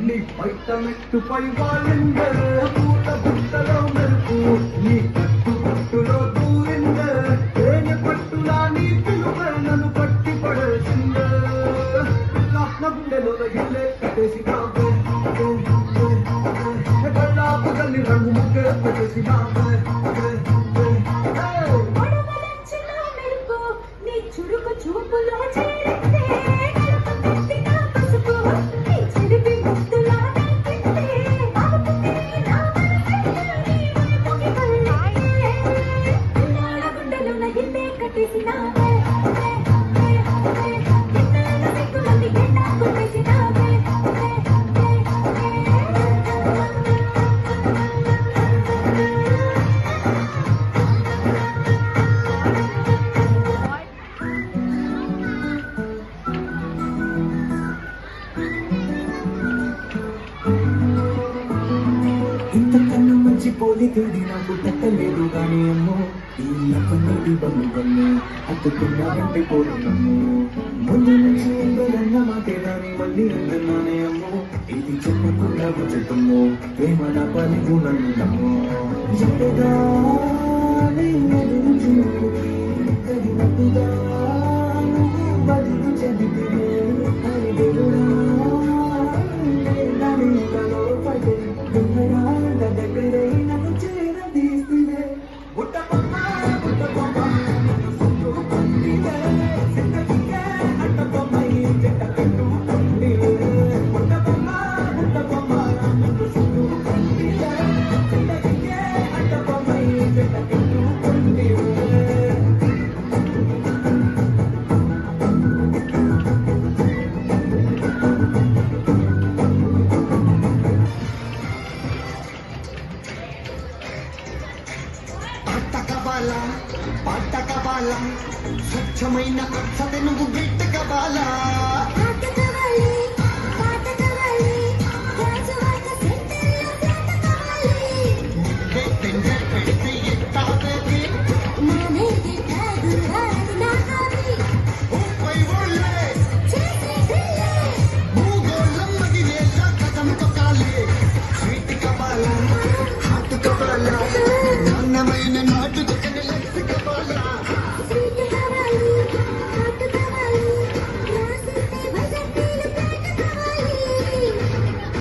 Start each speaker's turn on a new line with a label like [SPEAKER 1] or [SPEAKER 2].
[SPEAKER 1] నీ పైట మెట్టుపై వాలిందే పూట బుట్టలో మెరుపు నీ కట్టు బుట్టులో దూరిందే తేనె పట్టులా నీ పిలువే నన్ను పట్టి పడేసిందే నా గుండెలో రగిల్లే కట్టేసి నావే కళ్ళాపగల్ని రంగు ముగ్గే పెట్టేసి నావే
[SPEAKER 2] చురుకు చూపులో
[SPEAKER 1] ఇంతకన్నా మంచి పోలి తిండి నాకు పెట్టలేదు కానీ అమ్మో ఈ అప్పటి బంధు అత్తుకున్నారంటే పోతున్నాము ముందు నుంచి ఎందరన్న మాటేదాన్ని మళ్ళీ అందన్నానే అమ్మో ఇది చెప్పకుండా వచ్చేతమ్మో ప్రేమ నా పని గుణము జడగా కలిగినట్టుగా బతుకు చెందితే పాట కబాలా స్వచ్ఛమైన అక్షత నువ్వు గిట్ట కబాలా